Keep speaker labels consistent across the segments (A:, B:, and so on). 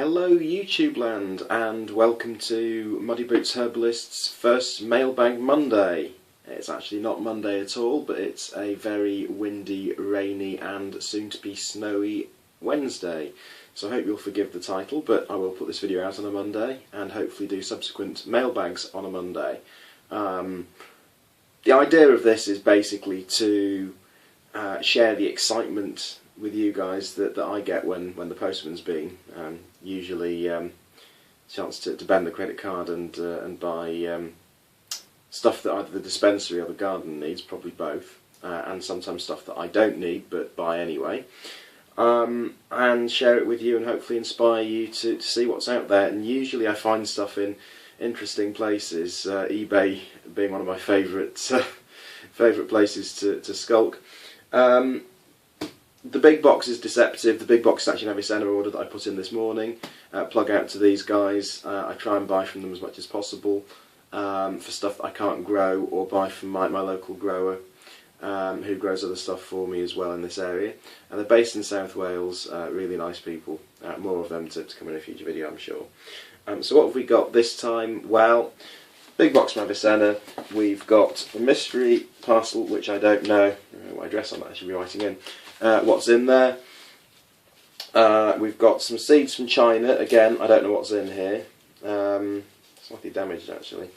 A: Hello YouTube land, and welcome to Muddy Boots Herbalist's first Mailbag Monday. It's actually not Monday at all, but it's a very windy, rainy and soon to be snowy Wednesday. So I hope you'll forgive the title, but I will put this video out on a Monday and hopefully do subsequent mailbags on a Monday. The idea of this is basically to share the excitement with you guys that I get when the postman's been. Usually chance to bend the credit card and buy stuff that either the dispensary or the garden needs, probably both, and sometimes stuff that I don't need but buy anyway, and share it with you and hopefully inspire you to see what's out there. And usually I find stuff in interesting places, eBay being one of my favourite places to skulk. The big box is deceptive. The big box is actually an Avicenna order that I put in this morning. Plug out to these guys. I try and buy from them as much as possible for stuff that I can't grow, or buy from my local grower who grows other stuff for me as well in this area. And they're based in South Wales, really nice people. More of them to come in a future video, I'm sure. So what have we got this time? Well, big box from Avicenna. We've got a mystery parcel which I don't know what address I'm actually writing in. What's in there? We've got some seeds from China. Again, I don't know what's in here. Slightly damaged actually.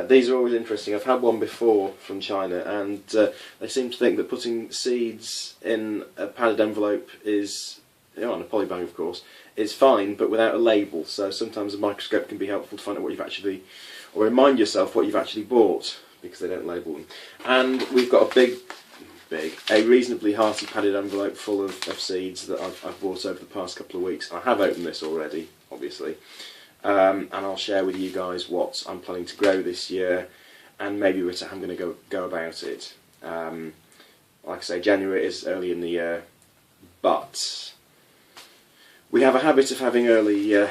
A: These are always interesting. I've had one before from China, and they seem to think that putting seeds in a padded envelope is, on a polybag of course, is fine, but without a label. So sometimes a microscope can be helpful to find out what you've actually, or remind yourself what you've actually bought, because they don't label them. And we've got a a reasonably hearty padded envelope full of seeds that I've bought over the past couple of weeks. I have opened this already, obviously, and I'll share with you guys what I'm planning to grow this year, and maybe how I'm going to go about it. Like I say, January is early in the year, but we have a habit of having early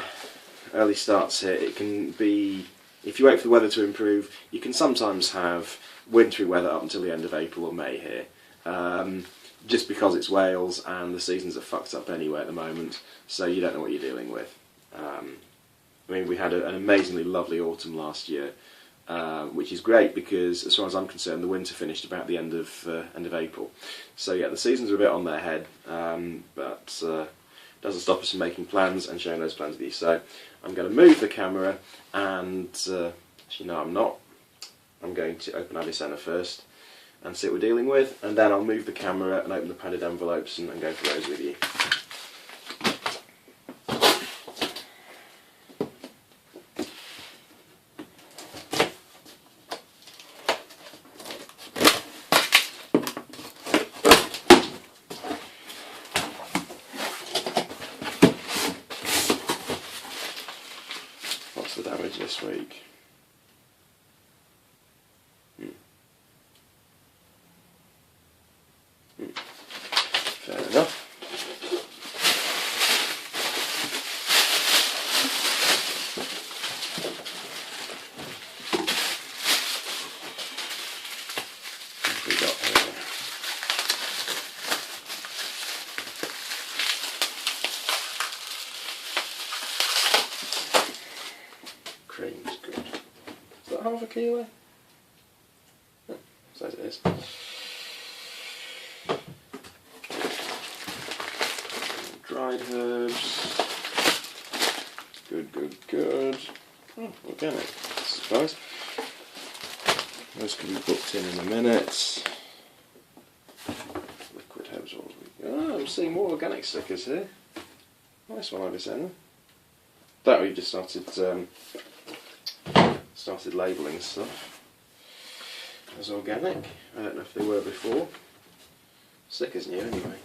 A: starts here. It can be, if you wait for the weather to improve, you can sometimes have wintry weather up until the end of April or May here. Just because it's Wales and the seasons are fucked up anyway at the moment, so you don't know what you're dealing with. I mean, we had an amazingly lovely autumn last year, which is great because, as far as I'm concerned, the winter finished about the end of April. So yeah, the seasons are a bit on their head, but doesn't stop us from making plans and sharing those plans with you. So I'm going to move the camera, and actually no, I'm not. I'm going to open Avicenna first and see what we're dealing with, and then I'll move the camera and open the padded envelopes and go through those with you. What's the damage this week? Fair enough. What have we got here? Cream's good. Is that half a kilo? Oh, says it is. Dried herbs. Good. Oh, organic. That's a surprise. Those can be booked in a minute. Liquid herbs. Oh, I'm seeing more organic stickers here. Nice one, Avicenna. That we've just started labelling stuff as organic. I don't know if they were before. Stickers new anyway.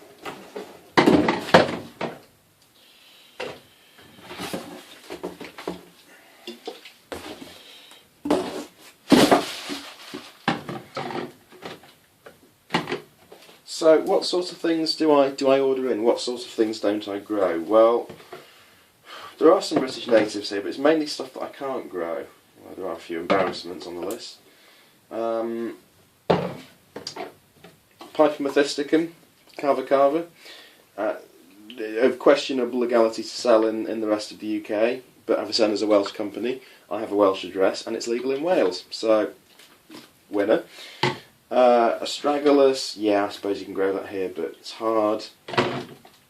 A: So what sort of things do I order in? What sort of things don't I grow? Well, there are some British natives here, but it's mainly stuff that I can't grow. Well, there are a few embarrassments on the list. Pipomethysticum, cava. of questionable legality to sell in the rest of the UK, but Avicenna's a Welsh company. I have a Welsh address, and it's legal in Wales, so winner. Astragalus, yeah, I suppose you can grow that here, but it's hard.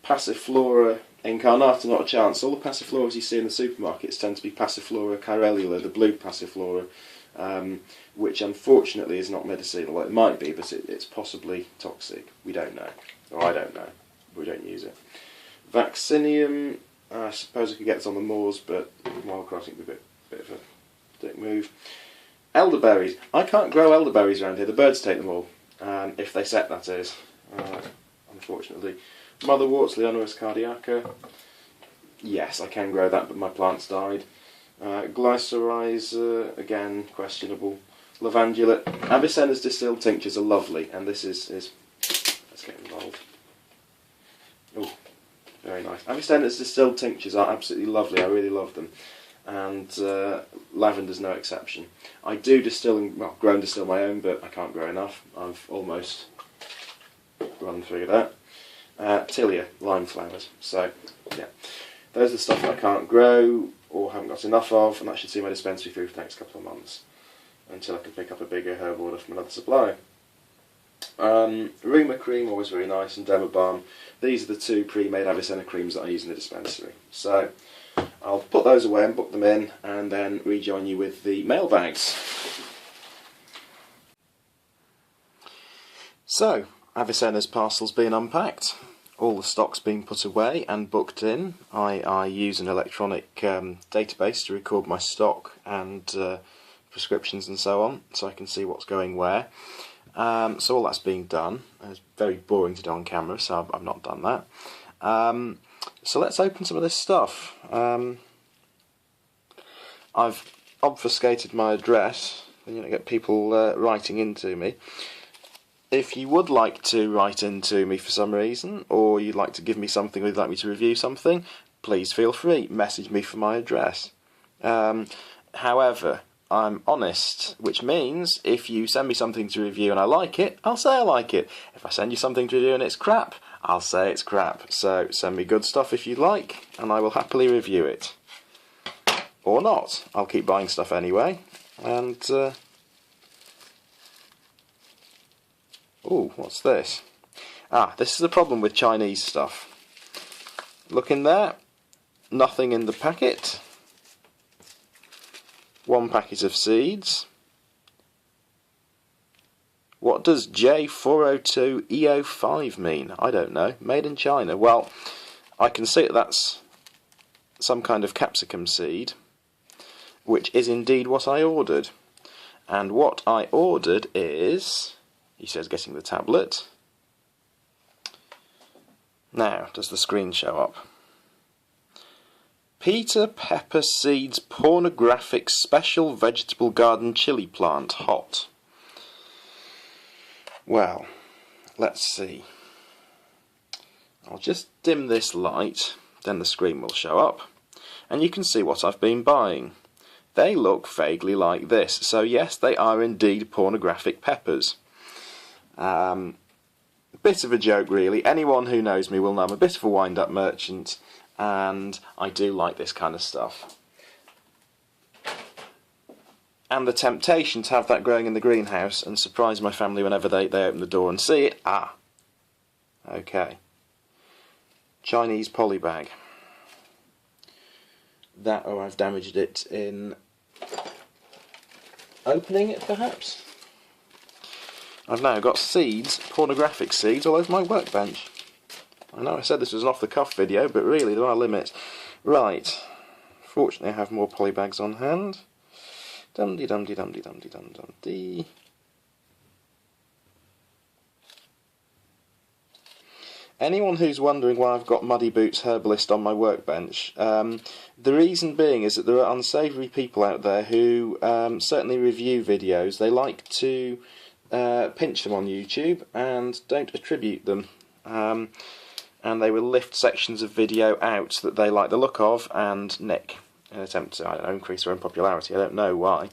A: Passiflora incarnata, not a chance. All the passifloras you see in the supermarkets tend to be Passiflora caerulea, the blue passiflora, which unfortunately is not medicinal. Well, it might be, but it's possibly toxic. We don't know, or I don't know. We don't use it. Vaccinium, I suppose I could get it on the moors, but while crossing would be a bit of a dick move. Elderberries. I can't grow elderberries around here. The birds take them all, if they set, that is, unfortunately. Motherworts, Leonoris cardiaca. Yes, I can grow that, but my plants died. Glycyrrhiza, again, questionable. Lavandula. Avicenna's distilled tinctures are lovely, and this is let's get involved. Oh, very nice. Avicenna's distilled tinctures are absolutely lovely. I really love them, and lavender's no exception. I do grow and distill my own, but I can't grow enough. I've almost run through that. Tilia, lime flowers. So, yeah, those are the stuff that I can't grow or haven't got enough of, and that should see my dispensary through for the next couple of months until I can pick up a bigger herb order from another supplier. Ruma cream, always very nice, and Derma balm. These are the two pre-made Avicenna creams that I use in the dispensary. So I'll put those away and book them in, and then rejoin you with the mailbags. So, Avicenna's parcel's been unpacked. All the stock's been put away and booked in. I use an electronic database to record my stock and prescriptions and so on, so I can see what's going where. So all that's being done. It's very boring to do on camera, so I've not done that. So let's open some of this stuff. I've obfuscated my address, and you don't get people writing into me. If you would like to write into me for some reason, or you'd like to give me something, or you'd like me to review something, please feel free. Message me for my address. However, I'm honest, which means if you send me something to review and I like it, I'll say I like it. If I send you something to review and it's crap, I'll say it's crap. So send me good stuff if you like, and I will happily review it. Or not. I'll keep buying stuff anyway. And ooh, what's this? This is the problem with Chinese stuff. Look in there. Nothing in the packet. One packet of seeds. What does J402EO5 mean? I don't know. Made in China. Well, I can see that's some kind of capsicum seed, which is indeed what I ordered. And what I ordered is, he says, getting the tablet. Now, does the screen show up? Peter Pepper Seeds Pornographic Special Vegetable Garden Chili Plant Hot. Well, let's see. I'll just dim this light, then the screen will show up, and you can see what I've been buying. They look vaguely like this, so yes, they are indeed pornographic peppers. Bit of a joke, really. Anyone who knows me will know I'm a bit of a wind-up merchant, and I do like this kind of stuff. And the temptation to have that growing in the greenhouse and surprise my family whenever they open the door and see it. Okay. Chinese polybag. That, or I've damaged it in opening it, perhaps? I've now got seeds, pornographic seeds, all over my workbench. I know I said this was an off-the-cuff video, but really there are limits. Right. Fortunately I have more polybags on hand. Dum-dee-dum-dee-dum-dee-dum-dee-dum-dee. Anyone who's wondering why I've got Muddy Boots Herbalist on my workbench, the reason being is that there are unsavoury people out there who certainly review videos. They like to pinch them on YouTube and don't attribute them. And they will lift sections of video out that they like the look of and nick in an attempt to, I don't know, increase their own popularity. I don't know why.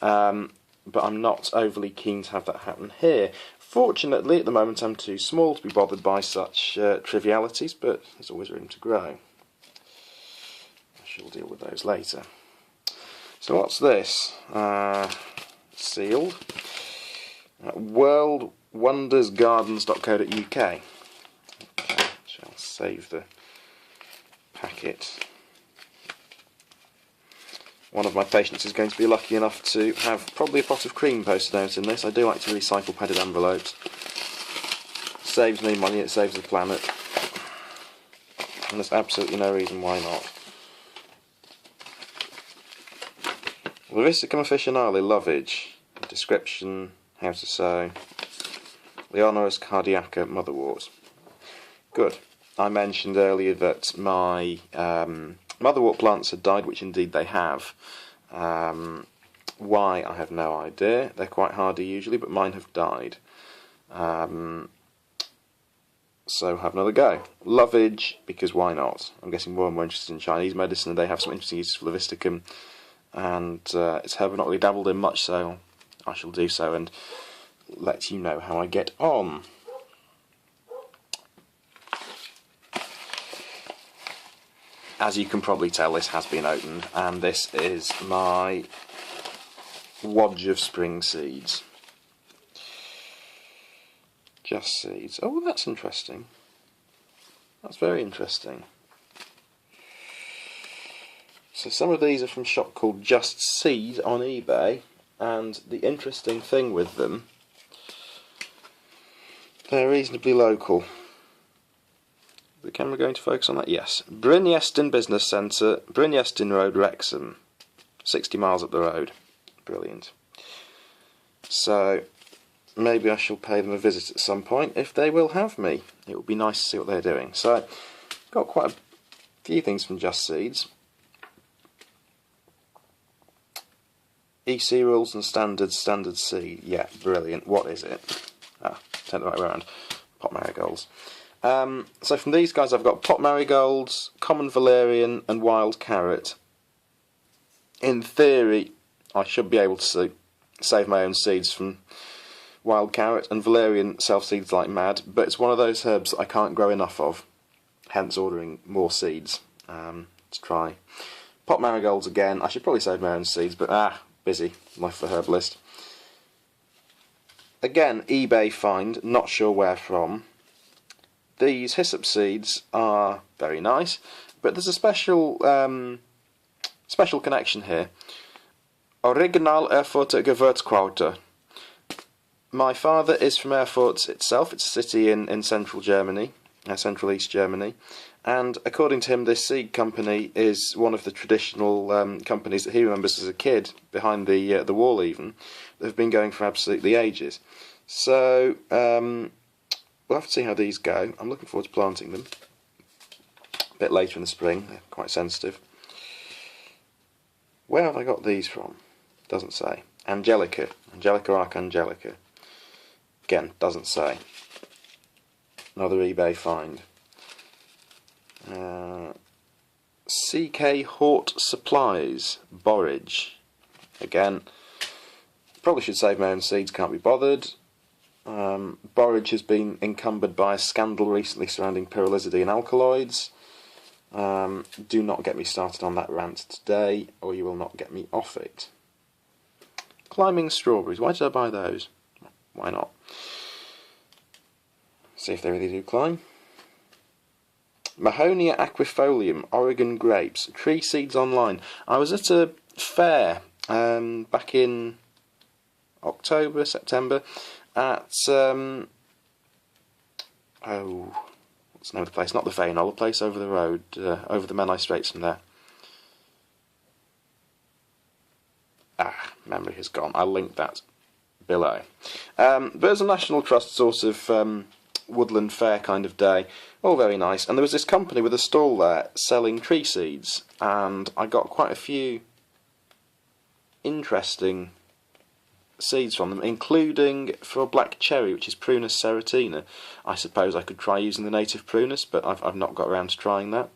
A: But I'm not overly keen to have that happen here. Fortunately, at the moment I'm too small to be bothered by such trivialities, but there's always room to grow. I shall deal with those later. So what's this? Sealed. worldwondersgardens.co.uk. Okay, shall save the packet. One of my patients is going to be lucky enough to have probably a pot of cream posted out in this. I do like to recycle padded envelopes. Saves me money, it saves the planet. And there's absolutely no reason why not. Levisticum officinale, lovage. Description, how to sew. Leonoris cardiaca, motherwort. Good. I mentioned earlier that my motherwort plants had died, which indeed they have. Why, I have no idea. They're quite hardy usually, but mine have died. So have another go. Lovage, because why not? I'm getting more and more interested in Chinese medicine, and they have some interesting uses for Levisticum. And it's herb I've not really dabbled in much, so I shall do so and let you know how I get on. As you can probably tell, this has been opened, and this is my wadge of spring seeds. Just seeds. Oh, that's interesting. That's very interesting. So some of these are from a shop called Just Seed on eBay, and the interesting thing with them, they're reasonably local. The camera going to focus on that? Yes. Bryn Yestyn Business Centre, Bryn Yestyn Road, Wrexham. 60 miles up the road. Brilliant. So maybe I shall pay them a visit at some point if they will have me. It would be nice to see what they're doing. So got quite a few things from Just Seeds. EC rules and standard seed. Yeah, brilliant. What is it? Turn it the right way around. Pot marigolds. So from these guys I've got pot marigolds, common valerian and wild carrot. In theory I should be able to save my own seeds from wild carrot, and valerian self-seeds like mad, but it's one of those herbs that I can't grow enough of, hence ordering more seeds to try. Pot marigolds again, I should probably save my own seeds, but busy, life for herbalist. Again, eBay find, not sure where from. These hyssop seeds are very nice, but there's a special connection here. Original Erfurter Gewürzkräuter. My father is from Erfurt itself. It's a city in central Germany, central East Germany, and according to him, this seed company is one of the traditional companies that he remembers as a kid, behind the wall even, that have been going for absolutely ages. So we'll have to see how these go. I'm looking forward to planting them a bit later in the spring. They're quite sensitive. Where have I got these from? Doesn't say. Angelica Archangelica. Again, doesn't say. Another eBay find. CK Hort Supplies, Borage. Again, probably should save my own seeds, can't be bothered. Borage has been encumbered by a scandal recently surrounding pyrrolizidine alkaloids. Do not get me started on that rant today, or you will not get me off it. Climbing strawberries. Why did I buy those? Why not? See if they really do climb. Mahonia aquifolium, Oregon grapes, tree seeds online. I was at a fair back in October, September, at what's the name of the place? Not the Fainol, the place over the road, over the Menai Straits from there. Memory has gone. I'll link that below. But it was a National Trust sort of woodland fair kind of day. All very nice. And there was this company with a stall there selling tree seeds, and I got quite a few interesting seeds from them, including for black cherry, which is Prunus ceratina. I suppose I could try using the native Prunus, but I've not got around to trying that.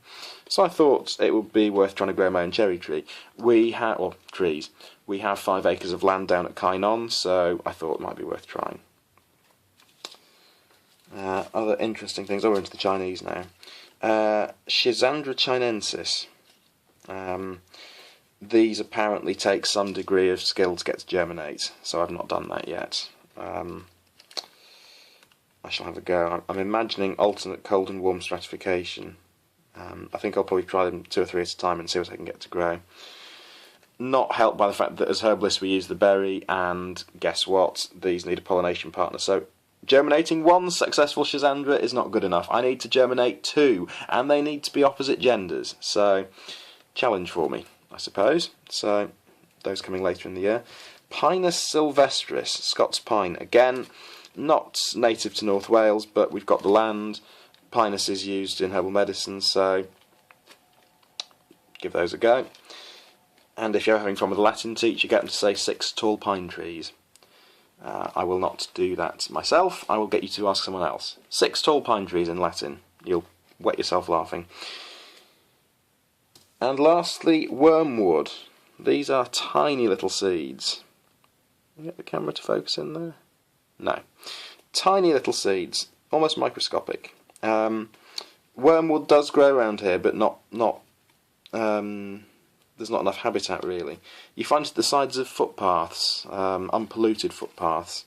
A: So I thought it would be worth trying to grow my own cherry tree. We have 5 acres of land down at Kynon, so I thought it might be worth trying. other interesting things. We're into the Chinese now. Schisandra chinensis. These apparently take some degree of skill to get to germinate, so I've not done that yet. I shall have a go. I'm imagining alternate cold and warm stratification. I think I'll probably try them 2 or 3 at a time and see what I can get to grow. Not helped by the fact that as herbalists we use the berry, and guess what? These need a pollination partner. So germinating 1 successful Schisandra is not good enough. I need to germinate 2, and they need to be opposite genders. So, challenge for me, I suppose. So, those coming later in the year. Pinus sylvestris, Scots pine. Again, not native to North Wales, but we've got the land. Pinus is used in herbal medicine, so give those a go. And if you're having fun with a Latin teacher, get them to say 6 tall pine trees. I will not do that myself. I will get you to ask someone else. 6 tall pine trees in Latin. You'll wet yourself laughing. And lastly, wormwood. These are tiny little seeds. Can you get the camera to focus in there? No. Tiny little seeds, almost microscopic. Wormwood does grow around here, but there's not enough habitat really. You find it at the sides of footpaths, unpolluted footpaths.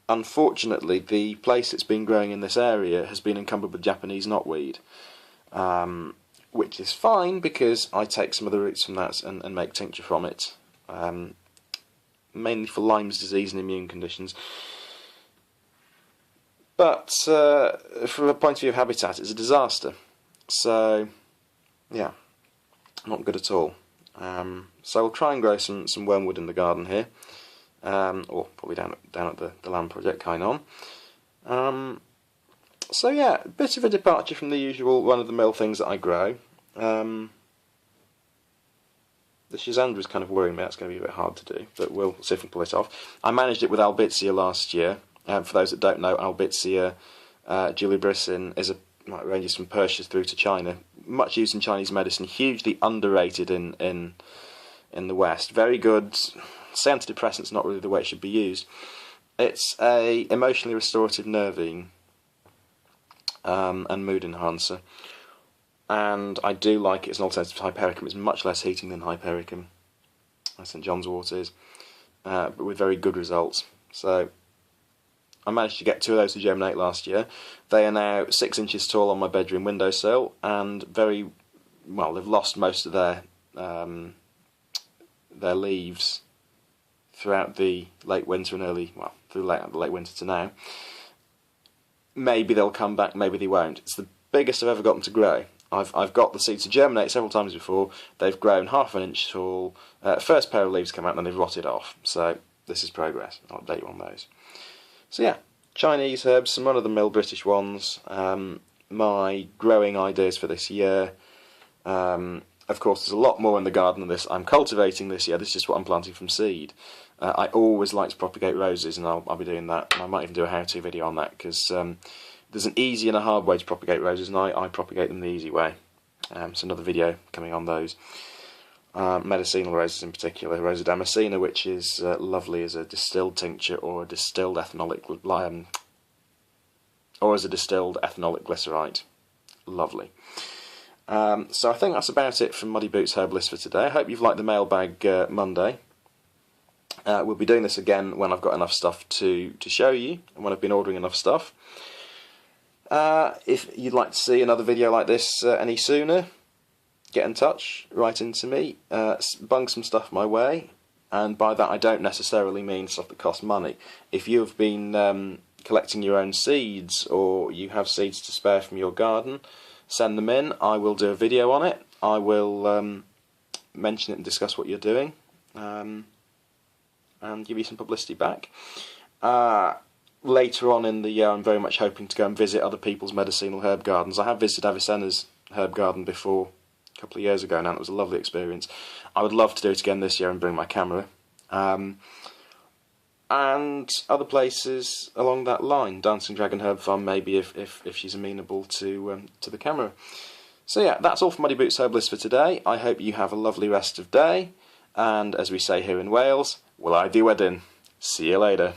A: Unfortunately, the place it's been growing in this area has been encumbered with Japanese knotweed, which is fine because I take some of the roots from that and make tincture from it, mainly for Lyme's disease and immune conditions. But from a point of view of habitat, it's a disaster. So, yeah, not good at all. So we'll try and grow some wormwood in the garden here, or probably down at the land project, kind on. So yeah, a bit of a departure from the usual run-of-the-mill things that I grow. The Schisandra is kind of worrying me. That's going to be a bit hard to do, but we'll see if we can pull it off. I managed it with Albizia last year. For those that don't know, Albizia julibrissin ranges from Persia through to China. Much used in Chinese medicine, hugely underrated in the West. Very good. Say antidepressant's not really the way it should be used. It's a emotionally restorative nervine and mood enhancer. And I do like it as an alternative to hypericum. It's much less heating than hypericum, as St John's wort is, but with very good results. So I managed to get 2 of those to germinate last year. They are now 6 inches tall on my bedroom windowsill, and they've lost most of their leaves throughout the late winter and through the late winter to now. Maybe they'll come back, maybe they won't. It's the biggest I've ever got them to grow. I've got the seeds to germinate several times before. They've grown ½ an inch tall. First pair of leaves come out and then they've rotted off. So this is progress. I'll update you on those. So yeah, Chinese herbs, some run-of-the-mill British ones. My growing ideas for this year. Of course, there's a lot more in the garden than this. I'm cultivating this year. This is just what I'm planting from seed. I always like to propagate roses, and I'll be doing that. I might even do a how-to video on that, because there's an easy and a hard way to propagate roses, and I propagate them the easy way. So another video coming on those. Medicinal roses in particular, Rosa damascena, which is lovely as a distilled tincture or a distilled ethanolic glycerite. Lovely. So I think that's about it from Muddy Boots Herbalist for today. I hope you've liked the Mailbag Monday. We'll be doing this again when I've got enough stuff to show you, and when I've been ordering enough stuff. If you'd like to see another video like this any sooner, get in touch, write into me, bung some stuff my way, and by that I don't necessarily mean stuff that costs money. If you've been collecting your own seeds, or you have seeds to spare from your garden, send them in. I will do a video on it. I will mention it and discuss what you're doing, and give you some publicity back. Later on in the year, I'm very much hoping to go and visit other people's medicinal herb gardens. I have visited Avicenna's herb garden before, a couple of years ago now, and it was a lovely experience. I would love to do it again this year and bring my camera. And other places along that line. Dancing Dragon Herb Farm, maybe, if she's amenable to the camera. So yeah, that's all from Muddy Boots Herbalist for today. I hope you have a lovely rest of day, and as we say here in Wales, will I do wedding. See you later.